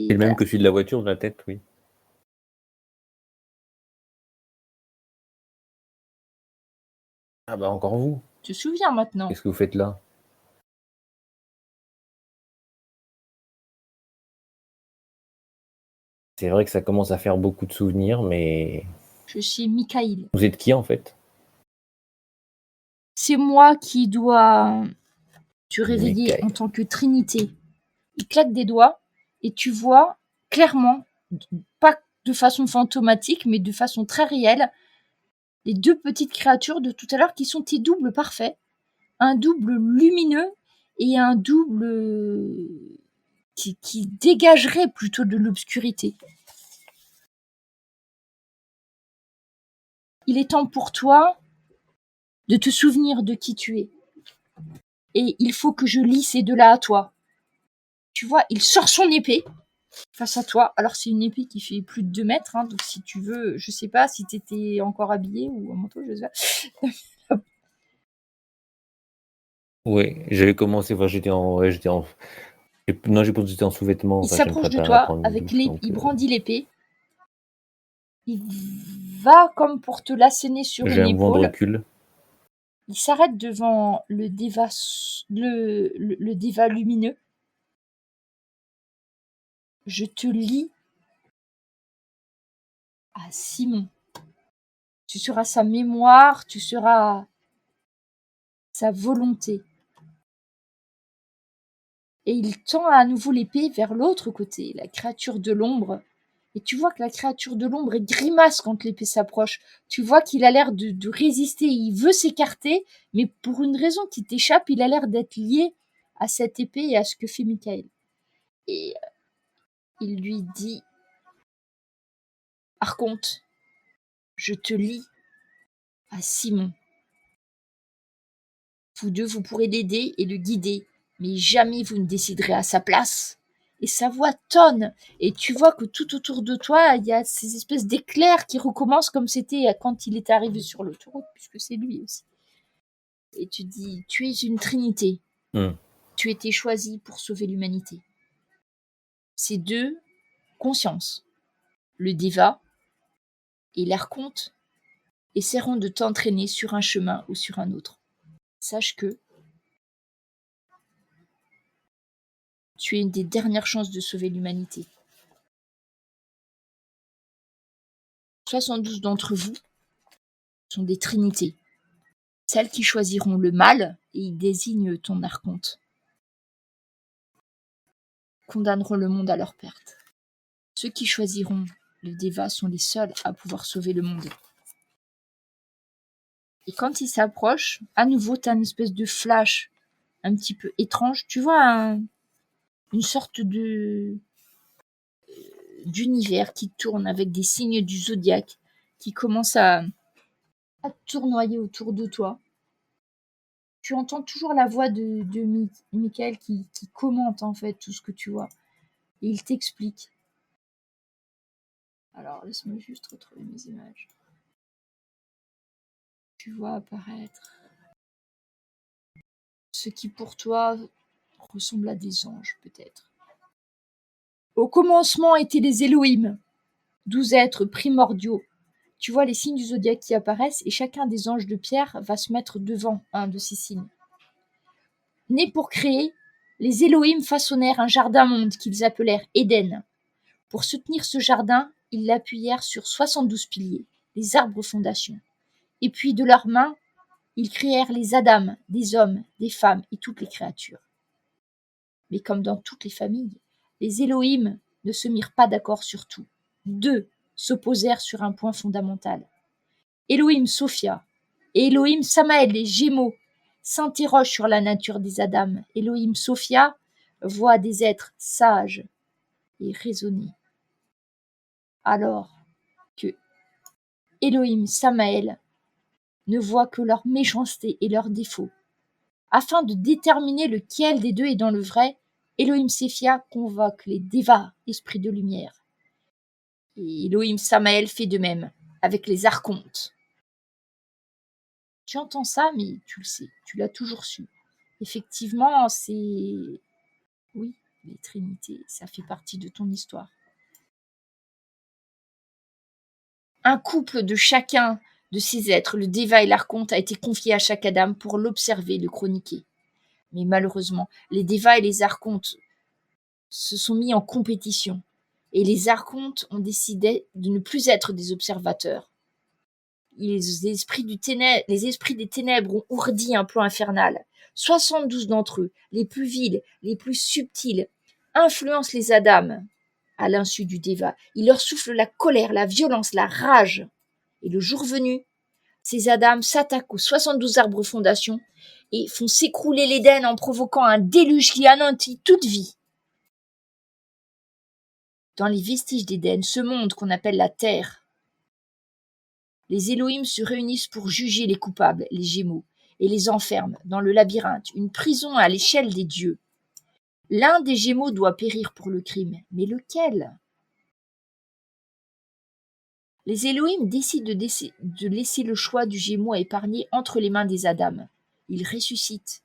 C'est le même voilà. que celui de la voiture, de la tête, oui. Ah bah encore vous. Tu te souviens maintenant. Qu'est-ce que vous faites là? C'est vrai que ça commence à faire beaucoup de souvenirs, mais Je suis Michael. vous êtes qui en fait? C'est moi qui dois te réveiller en Michael. tant que Trinité. Il claque des doigts et tu vois clairement, pas de façon fantomatique, mais de façon très réelle, les deux petites créatures de tout à l'heure qui sont tes doubles parfaits. Un double lumineux et un double qui dégagerait plutôt de l'obscurité. Il est temps pour toi de te souvenir de qui tu es. Et il faut que je lie ces deux-là à toi. Tu vois, il sort son épée face à toi. Alors, c'est une épée qui fait plus de 2 mètres. Hein, donc, si tu veux, je sais pas si t'étais encore habillé ou en manteau, je sais pas. Oui, j'avais commencé, enfin j'étais en. Non, j'ai pensé que j'étais en sous-vêtements, Il enfin je me s'approche de préparais à toi prendre une avec douche, l'épée. donc Il brandit l'épée. Il va comme pour te l'asséner sur j'ai une un mouvement de épaule. recul. Il s'arrête devant le déva, le déva lumineux. Je te lie à Simon. Tu seras sa mémoire, tu seras sa volonté. Et il tend à nouveau l'épée vers l'autre côté, la créature de l'ombre. Et tu vois que la créature de l'ombre est grimace quand l'épée s'approche. Tu vois qu'il a l'air de résister, il veut s'écarter, mais pour une raison qui t'échappe, il a l'air d'être lié à cette épée et à ce que fait Michael. Et il lui dit « Archonte, je te lie à Simon. Vous deux, vous pourrez l'aider et le guider, mais jamais vous ne déciderez à sa place. » Et sa voix tonne, et tu vois que tout autour de toi, il y a ces espèces d'éclairs qui recommencent comme c'était quand il est arrivé sur l'autoroute, puisque c'est lui aussi. Et tu dis, tu es une trinité. Tu étais choisi pour sauver l'humanité. Ces deux consciences, le Deva et l'Archonte, essaieront de t'entraîner sur un chemin ou sur un autre. Sache que tu es une des dernières chances de sauver l'humanité. 72 d'entre vous sont des trinités. Celles qui choisiront le mal, et ils désignent ton archonte, condamneront le monde à leur perte. Ceux qui choisiront le Deva sont les seuls à pouvoir sauver le monde. Et quand il s'approche, à nouveau, tu as une espèce de flash un petit peu étrange. Tu vois une sorte d'univers qui tourne avec des signes du zodiaque qui commencent à tournoyer autour de toi. Tu entends toujours la voix de Michael qui commente en fait tout ce que tu vois. Et il t'explique. Alors, laisse-moi juste retrouver mes images. Tu vois apparaître ce qui pour toi ressemble à des anges, peut-être. Au commencement étaient les Elohim, 12 êtres primordiaux. Tu vois les signes du zodiaque qui apparaissent et chacun des anges de pierre va se mettre devant un de ces signes. Nés pour créer, les Elohim façonnèrent un jardin-monde qu'ils appelèrent Éden. Pour soutenir ce jardin, ils l'appuyèrent sur 72 piliers, les arbres fondations. Et puis de leurs mains, ils créèrent les Adam, des hommes, des femmes et toutes les créatures. Mais comme dans toutes les familles, les Elohim ne se mirent pas d'accord sur tout. Deux s'opposèrent sur un point fondamental. Elohim Sophia et Elohim Samaël, les Gémeaux, s'interrogent sur la nature des Adam. Elohim Sophia voit des êtres sages et raisonnés. Alors que Elohim Samaël ne voit que leur méchanceté et leurs défauts. Afin de déterminer lequel des deux est dans le vrai, Elohim Sophia convoque les Devas, esprits de lumière. Et Elohim Samaël fait de même, avec les archontes. Tu entends ça, mais tu le sais, tu l'as toujours su. Effectivement, c'est... Oui, Les trinités, ça fait partie de ton histoire. Un couple de chacun de ces êtres, le Déva et l'Archonte, a été confié à chaque Adam pour l'observer et le chroniquer. Mais malheureusement, les Dévas et les Archontes se sont mis en compétition. Et les Archontes ont décidé de ne plus être des observateurs. Les esprits des ténèbres ont ourdi un plan infernal. 72 d'entre eux, les plus vils, les plus subtils, influencent les Adams à l'insu du Déva. Ils leur soufflent la colère, la violence, la rage. Et le jour venu, ces Adams s'attaquent aux 72 arbres fondations et font s'écrouler l'Éden en provoquant un déluge qui anéantit toute vie. Dans les vestiges d'Éden, ce monde qu'on appelle la Terre, les Elohim se réunissent pour juger les coupables, les Gémeaux, et les enferment dans le labyrinthe, une prison à l'échelle des dieux. L'un des Gémeaux doit périr pour le crime, mais lequel ? Les Elohim décident de laisser le choix du Gémeau à épargner entre les mains des Adams. Ils ressuscitent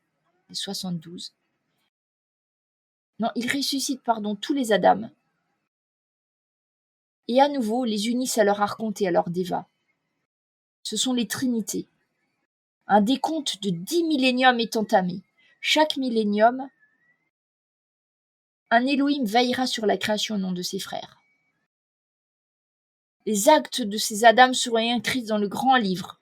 les 72. Ils ressuscitent tous les Adams. Et à nouveau, les unissent à leur Archonte et à leur Déva. Ce sont les Trinités. Un décompte de 10 milléniums est entamé. Chaque millénium, un Elohim veillera sur la création au nom de ses frères. Les actes de ces Adams seront inscrits dans le grand livre.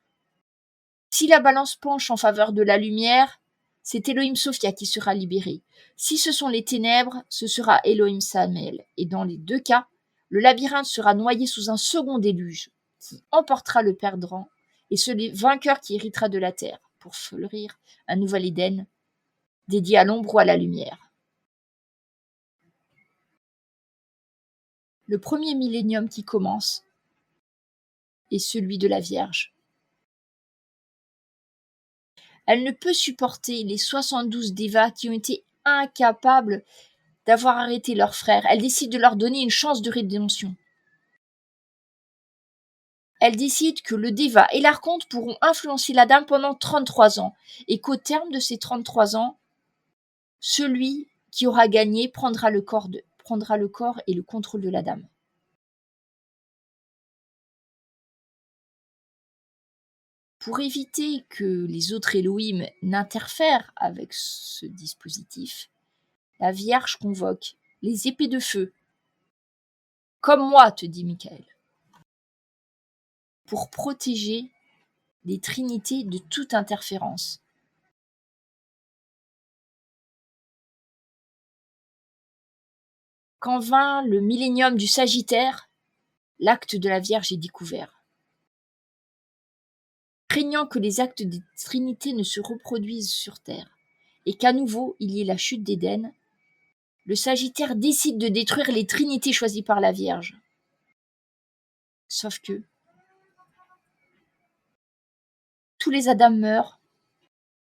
Si la balance penche en faveur de la lumière, c'est Elohim Sophia qui sera libéré. Si ce sont les ténèbres, ce sera Elohim Samael. Et dans les deux cas, le labyrinthe sera noyé sous un second déluge qui emportera le perdant et celui vainqueur qui héritera de la terre pour fleurir un nouvel Éden dédié à l'ombre ou à la lumière. Le premier millénium qui commence est celui de la Vierge. Elle ne peut supporter les 72 Dévas qui ont été incapables d'avoir arrêté leurs frères. Elle décide de leur donner une chance de rédemption. Elle décide que le Déva et l'Archonte pourront influencer la Dame pendant 33 ans et qu'au terme de ces 33 ans, celui qui aura gagné prendra le corps et le contrôle de la Dame. Pour éviter que les autres Elohim n'interfèrent avec ce dispositif, la Vierge convoque les épées de feu. Comme moi, te dit Michael. Pour protéger les trinités de toute interférence. Quand vint le millénium du Sagittaire, l'acte de la Vierge est découvert. Craignant que les actes des trinités ne se reproduisent sur Terre et qu'à nouveau il y ait la chute d'Éden, le Sagittaire décide de détruire les trinités choisies par la Vierge. Sauf que tous les Adams meurent,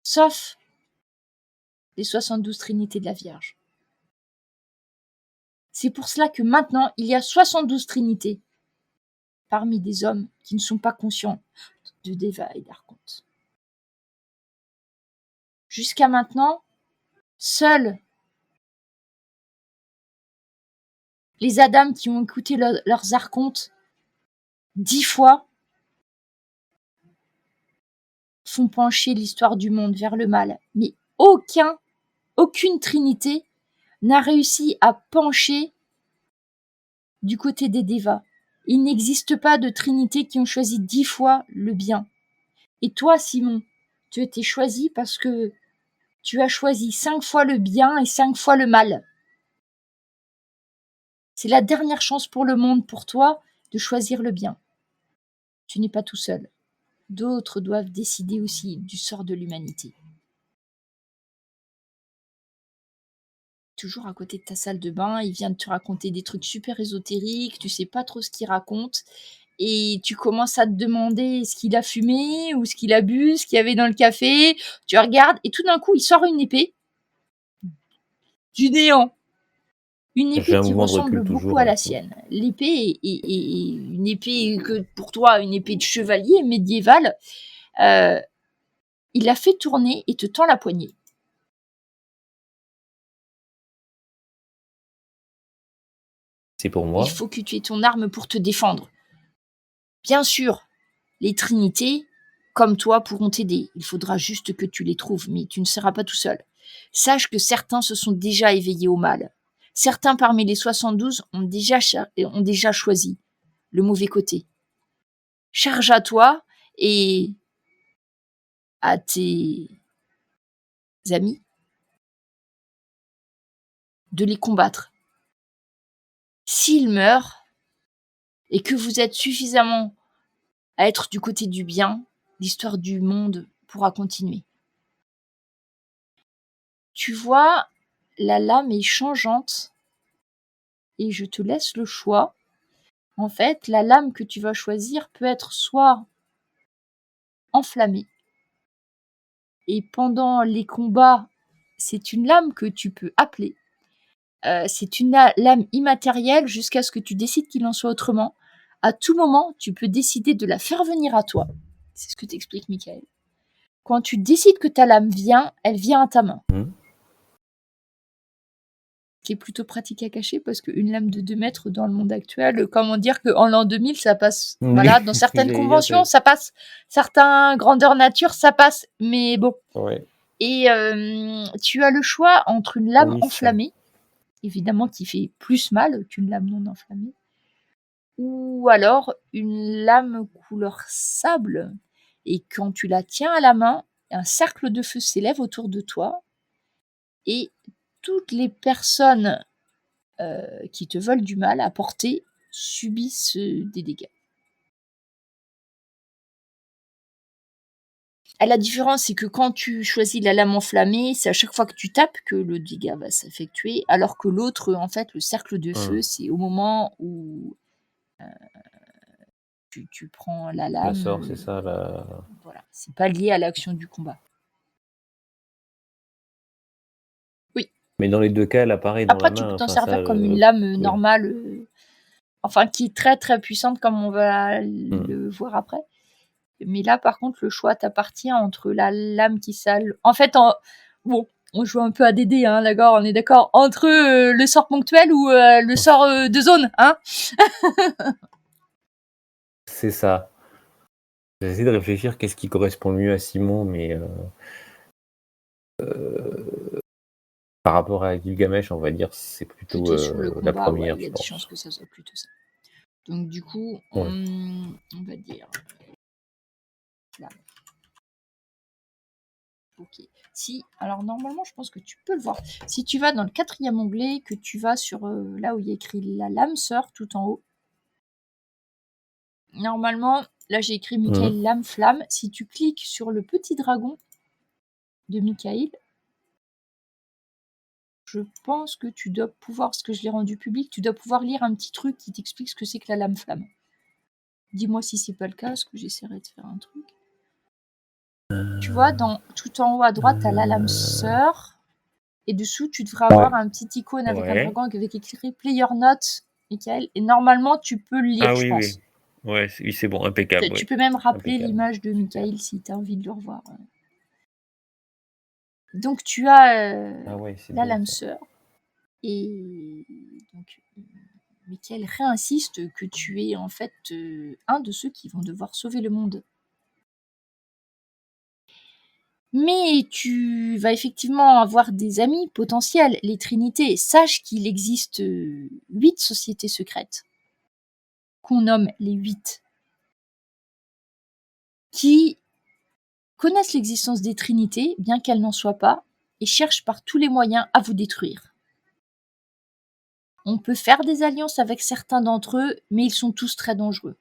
sauf les 72 trinités de la Vierge. C'est pour cela que maintenant, il y a 72 trinités parmi des hommes qui ne sont pas conscients de Déva et d'Archonte. Jusqu'à maintenant, seuls les Adams qui ont écouté leurs Archontes 10 fois font pencher l'histoire du monde vers le mal. Mais aucune trinité n'a réussi à pencher du côté des Dévas. Il n'existe pas de trinité qui ont choisi 10 fois le bien. Et toi, Simon, tu as été choisi parce que tu as choisi 5 fois le bien et 5 fois le mal. C'est la dernière chance pour le monde, pour toi, de choisir le bien. Tu n'es pas tout seul. D'autres doivent décider aussi du sort de l'humanité. Toujours à côté de ta salle de bain, il vient de te raconter des trucs super ésotériques, tu sais pas trop ce qu'il raconte, et tu commences à te demander ce qu'il a fumé, ou ce qu'il a bu, ce qu'il y avait dans le café, tu regardes, et tout d'un coup, il sort une épée du néant. Une épée qui ressemble beaucoup à la sienne. L'épée est une épée que, pour toi, une épée de chevalier médiévale. Il la fait tourner et te tend la poignée. C'est pour Il moi. faut que tu aies ton arme pour te défendre. Bien sûr, les trinités, comme toi, pourront t'aider. Il faudra juste que tu les trouves, mais tu ne seras pas tout seul. Sache que certains se sont déjà éveillés au mal. Certains parmi les 72 ont déjà choisi le mauvais côté. Charge à toi et à tes amis de les combattre. S'ils meurent et que vous êtes suffisamment à être du côté du bien, l'histoire du monde pourra continuer. Tu vois, la lame est changeante et je te laisse le choix. En fait, la lame que tu vas choisir peut être soit enflammée et pendant les combats, c'est une lame que tu peux appeler. C'est une lame immatérielle jusqu'à ce que tu décides qu'il en soit autrement. À tout moment, tu peux décider de la faire venir à toi. C'est ce que t'explique Michael. Quand tu décides que ta lame vient, elle vient à ta main. Qui est plutôt pratique à cacher parce qu'une lame de 2 mètres dans le monde actuel, comment dire qu'en l'an 2000, ça passe. Voilà, dans certaines conventions, ça passe. Certains grandeurs nature, ça passe. Mais bon. Ouais. Et tu as le choix entre une lame enflammée, évidemment qui fait plus mal qu'une lame non enflammée, ou alors une lame couleur sable. Et quand tu la tiens à la main, un cercle de feu s'élève autour de toi et toutes les personnes qui te veulent du mal à porter subissent des dégâts. La différence, c'est que quand tu choisis la lame enflammée, c'est à chaque fois que tu tapes que le dégât va s'effectuer, alors que l'autre, en fait, le cercle de feu, c'est au moment où tu prends la lame. La sort, c'est ça. Voilà, c'est pas lié à l'action du combat. Oui. Mais dans les deux cas, elle apparaît dans Après, la main. tu peux t'en enfin, servir ça, comme une lame normale, enfin qui est très très puissante comme on va le voir après. Mais là, par contre, le choix t'appartient entre la lame qui sale. En fait, bon, on joue un peu à DD, hein, d'accord, on est d'accord. Entre le sort ponctuel ou le sort de zone, hein. C'est ça. J'essaie de réfléchir qu'est-ce qui correspond le mieux à Simon, mais par rapport à Gilgamesh, on va dire c'est plutôt sur le combat, la première, il y a je des pense. chances que ça soit plutôt ça. Donc du coup, on va dire là. Ok. Si, alors normalement, je pense que tu peux le voir. Si tu vas dans le 4e onglet, que tu vas sur là où il y a écrit la lame sœur tout en haut. Normalement, là j'ai écrit Michael lame flamme. Si tu cliques sur le petit dragon de Michael, je pense que tu dois pouvoir, parce que je l'ai rendu public, tu dois pouvoir lire un petit truc qui t'explique ce que c'est que la lame flamme. Dis-moi si c'est pas le cas, parce que j'essaierai de faire un truc. Tu vois, tout en haut à droite, t'as la lame sœur. Et dessous, tu devrais avoir un petit icône avec un dragon avec écrit Player Note, Michael. Et normalement, tu peux le lire, je pense. Oui, c'est bon, impeccable. Tu peux même rappeler l'image de Michael si tu as envie de le revoir. Donc, tu as la lame sœur. Et donc, Michael réinsiste que tu es en fait un de ceux qui vont devoir sauver le monde. Mais tu vas effectivement avoir des amis potentiels, les Trinités. Sache qu'il existe 8 sociétés secrètes, qu'on nomme les 8, qui connaissent l'existence des Trinités, bien qu'elles n'en soient pas, et cherchent par tous les moyens à vous détruire. On peut faire des alliances avec certains d'entre eux, mais ils sont tous très dangereux.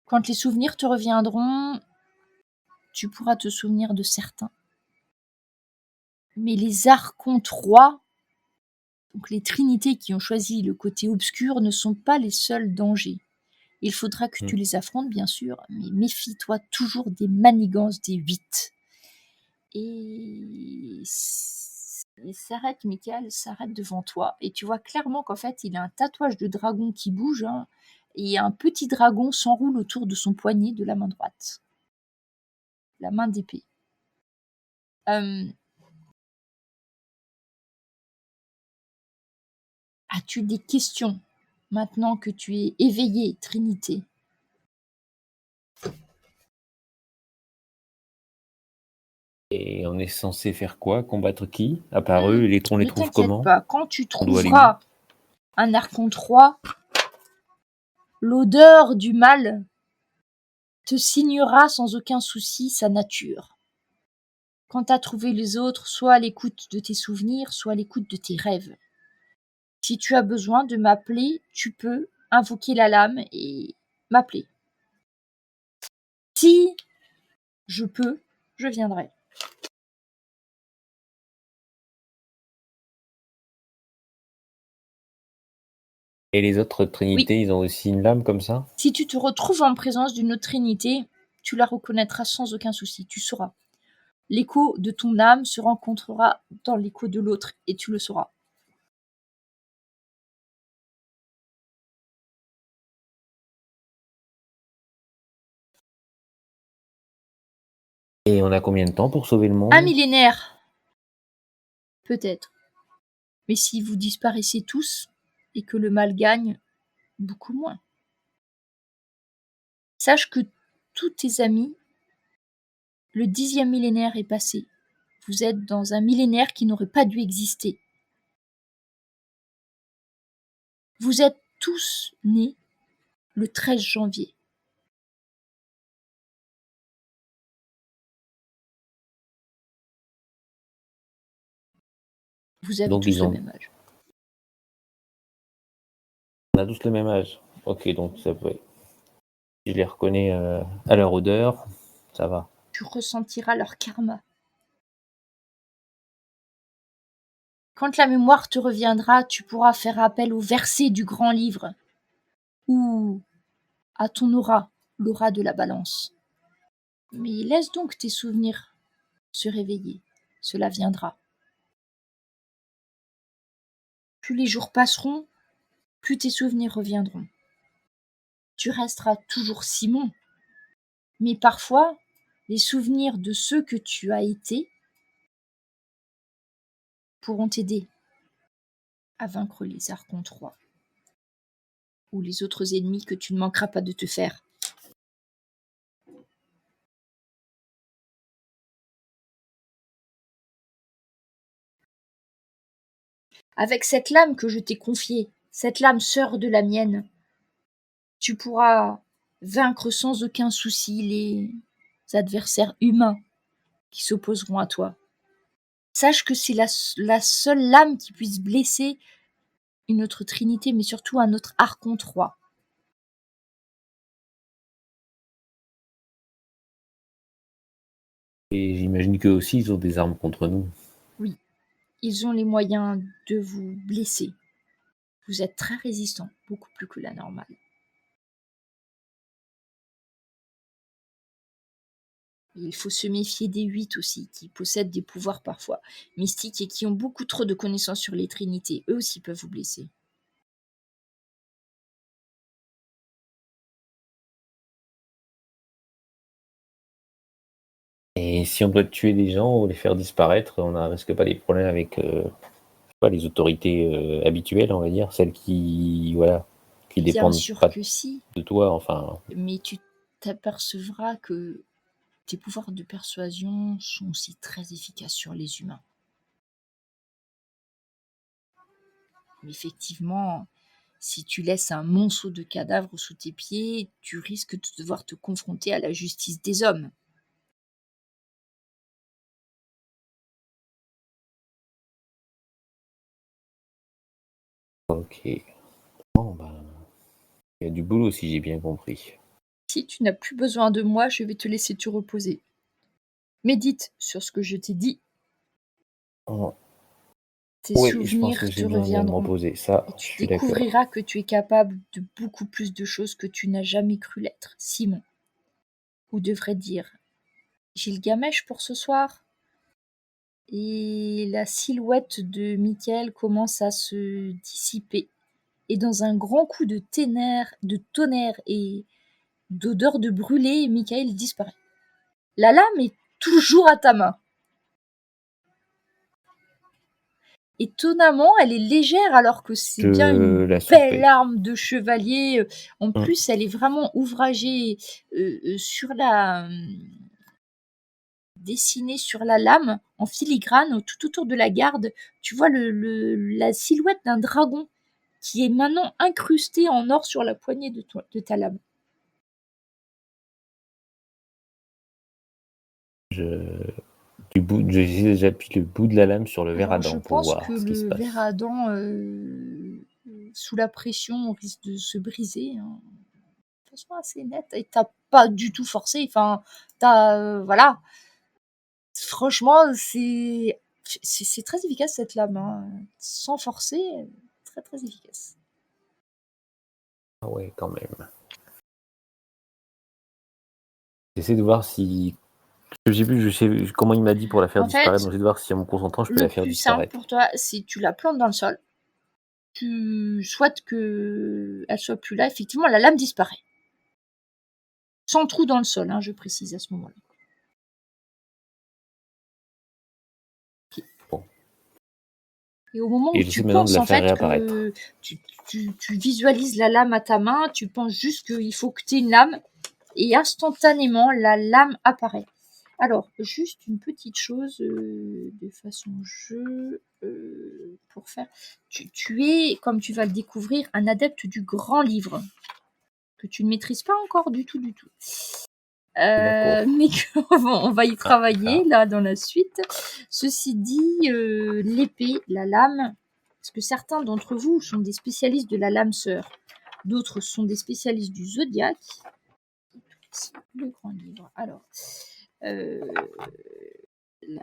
Quand les souvenirs te reviendront, tu pourras te souvenir de certains. Mais les archontes rois, donc les trinités qui ont choisi le côté obscur, ne sont pas les seuls dangers. Il faudra que tu les affrontes, bien sûr, mais méfie-toi toujours des manigances des 8. Et il s'arrête, Michael s'arrête devant toi, et tu vois clairement qu'en fait, il a un tatouage de dragon qui bouge, hein, et un petit dragon s'enroule autour de son poignet de la main droite. La main d'épée. As-tu des questions maintenant que tu es éveillée, Trinité? Et on est censé faire quoi? Combattre qui? À part eux, on les Ne trouve t'inquiète comment? pas, quand tu On doit aller où? trouveras un archon 3, l'odeur du mal te signera sans aucun souci sa nature. Quand tu as trouvé les autres, soit à l'écoute de tes souvenirs, soit à l'écoute de tes rêves. Si tu as besoin de m'appeler, tu peux invoquer la lame et m'appeler. Si je peux, je viendrai. Et les autres trinités, ils ont aussi une lame comme ça? Si tu te retrouves en présence d'une autre trinité, tu la reconnaîtras sans aucun souci, tu sauras. L'écho de ton âme se rencontrera dans l'écho de l'autre et tu le sauras. Et on a combien de temps pour sauver le monde? 1 millénaire. Peut-être. Mais si vous disparaissez tous et que le mal gagne, beaucoup moins. Sache que tous tes amis, le 10e millénaire est passé. Vous êtes dans un millénaire qui n'aurait pas dû exister. Vous êtes tous nés le 13 janvier. Vous avez Donc tous le même âge. On a tous le même âge. Ok, donc ça peut. Si je les reconnais à leur odeur, ça va. Tu ressentiras leur karma. Quand la mémoire te reviendra, tu pourras faire appel au verset du grand livre ou à ton aura, l'aura de la balance. Mais laisse donc tes souvenirs se réveiller, cela viendra. Plus les jours passeront, plus tes souvenirs reviendront. Tu resteras toujours Simon, mais parfois, les souvenirs de ceux que tu as été pourront t'aider à vaincre les archons 3 ou les autres ennemis que tu ne manqueras pas de te faire. Avec cette lame que je t'ai confiée, cette lame sœur de la mienne, tu pourras vaincre sans aucun souci les adversaires humains qui s'opposeront à toi. Sache que c'est la seule lame qui puisse blesser une autre trinité, mais surtout un autre archon 3. Et j'imagine qu'eux aussi, ils ont des armes contre nous. Oui, ils ont les moyens de vous blesser. Vous êtes très résistant, beaucoup plus que la normale. Et il faut se méfier des 8 aussi, qui possèdent des pouvoirs parfois mystiques et qui ont beaucoup trop de connaissances sur les trinités. Eux aussi peuvent vous blesser. Et si on doit tuer des gens ou les faire disparaître, on ne risque pas des problèmes avec les autorités habituelles, on va dire, celles qui Bien dépendent sûr pas que si, de toi, enfin. mais tu t'apercevras que tes pouvoirs de persuasion sont aussi très efficaces sur les humains. Mais effectivement, si tu laisses un monceau de cadavres sous tes pieds, tu risques de devoir te confronter à la justice des hommes. Ok. Bon, ben, il y a du boulot si j'ai bien compris. Si tu n'as plus besoin de moi, je vais te laisser te reposer. Médite sur ce que je t'ai dit. Oh. Tes Oui, je pense souvenirs que te j'ai besoin de me reviendront. reposer. Ça, Et je tu suis d'accord. découvriras que tu es capable de beaucoup plus de choses que tu n'as jamais cru l'être, Simon. Ou devrais dire Gilgamesh pour ce soir. Et la silhouette de Michael commence à se dissiper. Et dans un grand coup de tonnerre et d'odeur de brûlé, Michael disparaît. La lame est toujours à ta main. étonnamment, elle est légère alors que c'est bien Je une la belle soupèse. arme de chevalier. En Hum. plus, elle est vraiment ouvragée sur la dessinée sur la lame en filigrane tout autour de la garde. Tu vois la silhouette d'un dragon qui est maintenant incrustée en or sur la poignée de ta lame. J'appuie le bout de la lame sur le verre à Alors, je dents pour pense que voir ce qui se le verre à passe. dents, sous la pression, risque de se briser, hein. De façon assez nette. Et t'as pas du tout forcé. Enfin, voilà. Franchement, c'est très efficace cette lame, hein. Sans forcer, très très efficace. Ah ouais, quand même. J'essaie de voir si. J'ai vu, je sais comment il m'a dit pour la faire En fait, disparaître, donc j'essaie de voir si en me concentrant, je peux le la faire plus simple disparaître. pour toi, c'est tu la plantes dans le sol. Tu souhaites qu'elle soit plus là. Effectivement, la lame disparaît. Sans trou dans le sol, hein, je précise à ce moment-là. Bon. Et au moment où Et tu j'essaie maintenant de penses la en faire fait réapparaître. que tu visualises la lame à ta main, tu penses juste qu'il faut que tu aies une lame et instantanément la lame apparaît. Alors, juste une petite chose de façon jeu pour faire. Tu es, comme tu vas le découvrir, un adepte du grand livre que tu ne maîtrises pas encore du tout, du tout. D'accord. Mais on va y travailler ça. là dans la suite. Ceci dit, l'épée, la lame, parce que certains d'entre vous sont des spécialistes de la lame sœur, d'autres sont des spécialistes du zodiaque. Le grand livre. Alors, la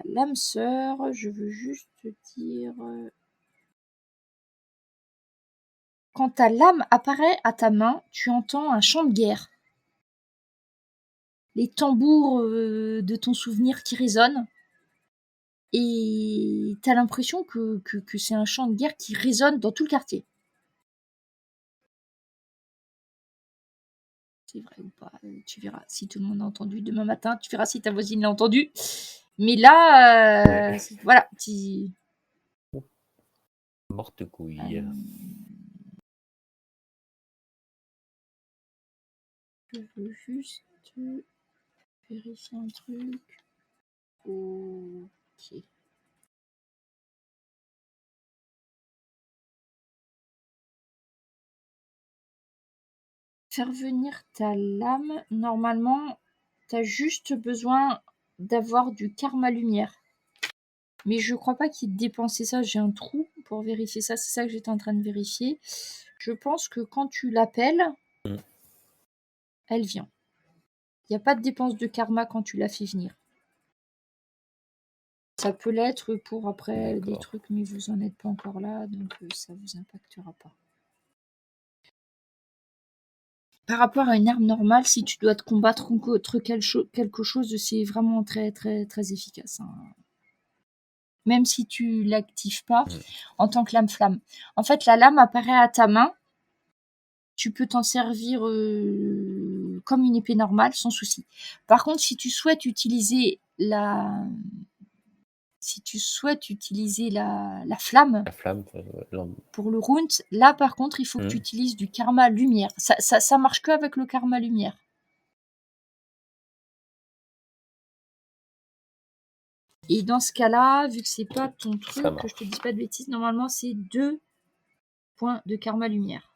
lame sœur, je veux juste dire. Quand ta lame apparaît à ta main, tu entends un chant de guerre. Les tambours de ton souvenir qui résonnent. Et t'as l'impression que c'est un chant de guerre qui résonne dans tout le quartier. C'est vrai ou pas, tu verras si tout le monde a entendu. Demain matin, tu verras si ta voisine l'a entendu. Mais là, voilà. Morte couille. Je veux juste vérifier un truc. Ok. Faire venir ta lame, normalement, t'as juste besoin d'avoir du karma lumière. Mais je crois pas qu'il dépensait ça. J'ai un trou pour vérifier ça. C'est ça que j'étais en train de vérifier. Je pense que quand tu l'appelles, elle vient. Il n'y a pas de dépense de karma quand tu la fais venir. Ça peut l'être pour après des trucs, mais vous en êtes pas encore là, donc ça vous impactera pas. Par rapport à une arme normale, si tu dois te combattre contre quelque chose, c'est vraiment très très très efficace, hein. Même si tu l'actives pas en tant que lame flamme. En fait, la lame apparaît à ta main. Tu peux t'en servir comme une épée normale sans souci. Par contre, si tu souhaites utiliser la flamme, pour le runt, là par contre, il faut que tu utilises du karma lumière. Ça marche que avec le karma lumière. Et dans ce cas-là, vu que c'est pas ton truc, que je te dise pas de bêtises, normalement c'est 2 points de karma lumière.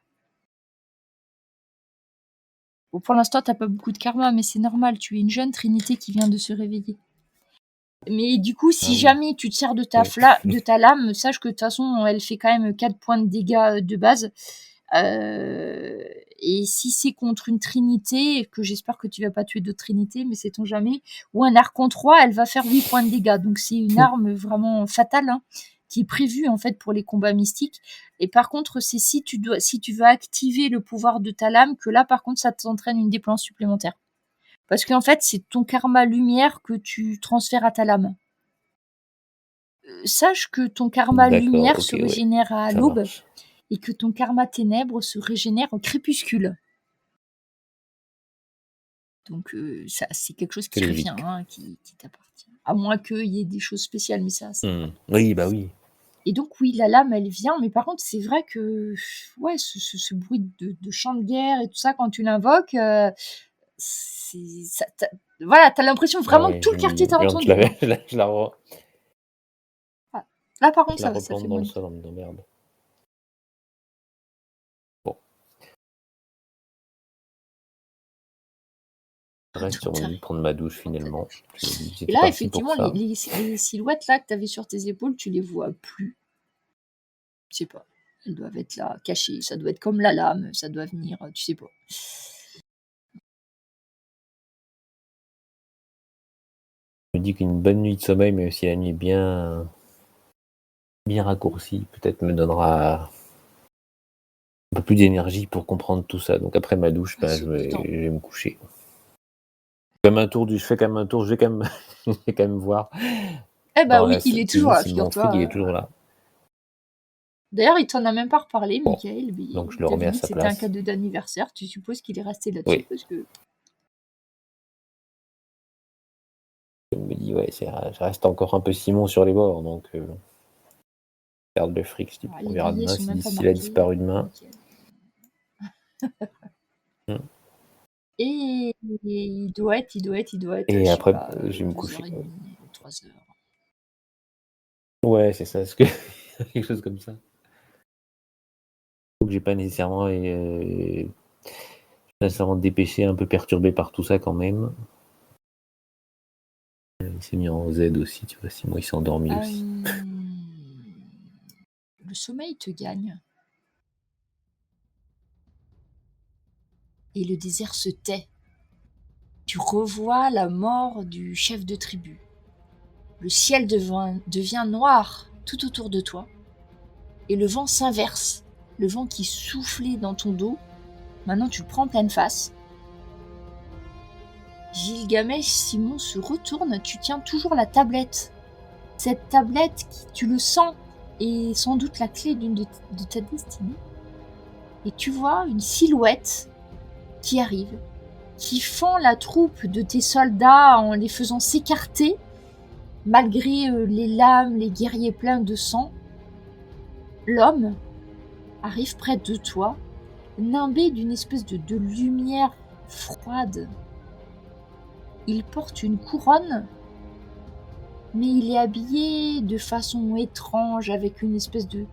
Bon, pour l'instant, t'as pas beaucoup de karma, mais c'est normal, tu es une jeune trinité qui vient de se réveiller. Mais du coup, si jamais tu te sers de ta lame, sache que de toute façon, elle fait quand même 4 points de dégâts de base. Et si c'est contre une trinité, que j'espère que tu vas pas tuer d'autres trinités, mais sait-on jamais, ou un archon 3, elle va faire 8 points de dégâts. Donc c'est une arme vraiment fatale, hein, qui est prévue en fait pour les combats mystiques. Et par contre, c'est si tu veux activer le pouvoir de ta lame, que là par contre ça t'entraîne une dépense supplémentaire. Parce qu'en fait, c'est ton karma lumière que tu transfères à ta lame. Sache que ton karma lumière se régénère à l'aube et que ton karma ténèbres se régénère au crépuscule. Donc ça, c'est quelque chose qui revient, hein, qui t'appartient. À moins qu'il y ait des choses spéciales, mais ça. Oui, bah oui. Et donc oui, la lame, elle vient, mais par contre, c'est vrai que ouais, ce bruit de chant de guerre et tout ça, quand tu l'invoques, voilà, t'as l'impression Ah vraiment que ouais, tout le quartier t'a quand entendu. Hein. Voilà. Là, par contre, je la ça replante fait dans le moins. sol en me disant merde. Bon, je reste sur mon lit, prendre ma douche finalement. Je me dis, Et j'étais là, parti pour effectivement, ça. les silhouettes là que tu avais sur tes épaules, tu les vois plus. Je sais pas. Elles doivent être là, cachées. Ça doit être comme la lame, ça doit venir, tu sais pas. Je me dis qu'une bonne nuit de sommeil, mais aussi la nuit bien raccourcie, peut-être me donnera un peu plus d'énergie pour comprendre tout ça. Donc après ma douche, je vais me coucher. Je fais quand même un tour, je vais quand même, je vais quand même voir. Eh bah oui, il est toujours là, si mon frigo figure-toi. il est toujours là. D'ailleurs, il t'en a même pas reparlé, Bon, Michael. donc je Il le remets t'avait à dit que sa c'était un place. cadeau d'anniversaire. Tu supposes qu'il est resté là-dessus Oui. parce que. Je me dis, ouais, je reste encore un peu Simon sur les bords, donc garde le fric, Alors, on les verra billets demain sont même pas s'il a marqués. disparu demain. Et il doit être, Et je sais après, pas, je vais me coucher. 2h30, 3h. Ouais, c'est ça, quelque chose comme ça. Donc j'ai pas nécessairement dépêché, un peu perturbé par tout ça quand même. Il s'est mis en Z aussi, tu vois, Simon il s'est endormi aussi. Le sommeil te gagne. Et le désert se tait. Tu revois la mort du chef de tribu. Le ciel devient noir tout autour de toi. Et le vent s'inverse. Le vent qui soufflait dans ton dos, maintenant tu le prends en pleine face. Gilgamesh, Simon se retourne, tu tiens toujours la tablette. Cette tablette qui, tu le sens, est sans doute la clé de ta destinée. Et tu vois une silhouette qui arrive, qui fend la troupe de tes soldats en les faisant s'écarter, malgré les lames, les guerriers pleins de sang. L'homme arrive près de toi, nimbé d'une espèce de lumière froide. Il porte une couronne, mais il est habillé de façon étrange, avec une espèce de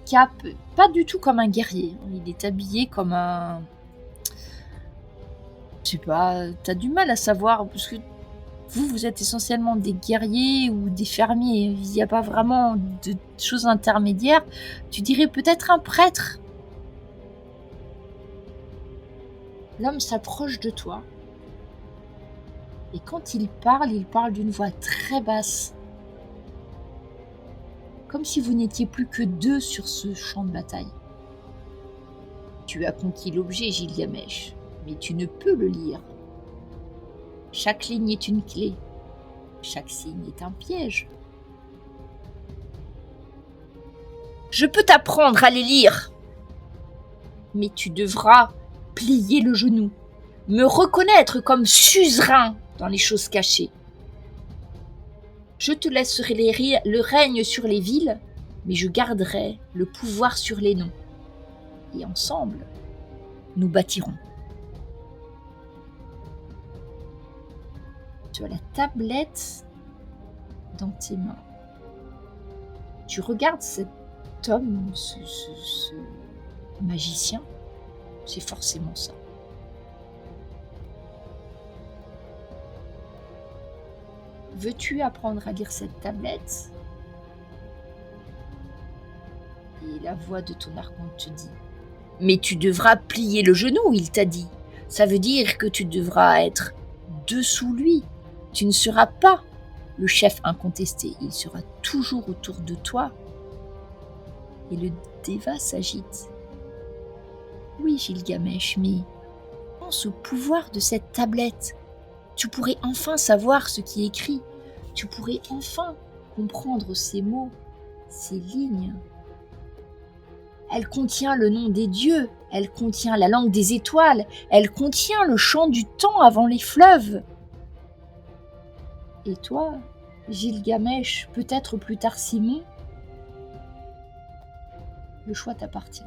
cape, pas du tout comme un guerrier. Il est habillé comme un... Je sais pas, t'as du mal à savoir, parce que vous êtes essentiellement des guerriers ou des fermiers. Il n'y a pas vraiment de choses intermédiaires. Tu dirais peut-être un prêtre. L'homme s'approche de toi. Et quand il parle d'une voix très basse. Comme si vous n'étiez plus que deux sur ce champ de bataille. Tu as conquis l'objet, Gilgamesh, mais tu ne peux le lire. Chaque ligne est une clé. Chaque signe est un piège. Je peux t'apprendre à les lire, mais tu devras plier le genou, me reconnaître comme suzerain dans les choses cachées. Je te laisserai le règne sur les villes, mais je garderai le pouvoir sur les noms. Et ensemble, nous bâtirons. Tu as la tablette dans tes mains. Tu regardes cet homme, ce magicien, c'est forcément ça. Veux-tu apprendre à lire cette tablette ? Et la voix de ton archonte te dit : mais tu devras plier le genou, il t'a dit. Ça veut dire que tu devras être dessous lui. Tu ne seras pas le chef incontesté. Il sera toujours autour de toi. Et le déva s'agite. Oui, Gilgamesh, mais pense au pouvoir de cette tablette. Tu pourrais enfin savoir ce qui est écrit. Tu pourrais enfin comprendre ces mots, ces lignes. Elle contient le nom des dieux, elle contient la langue des étoiles, elle contient le chant du temps avant les fleuves. Et toi, Gilgamesh, peut-être plus tard Simon, Le choix t'appartient.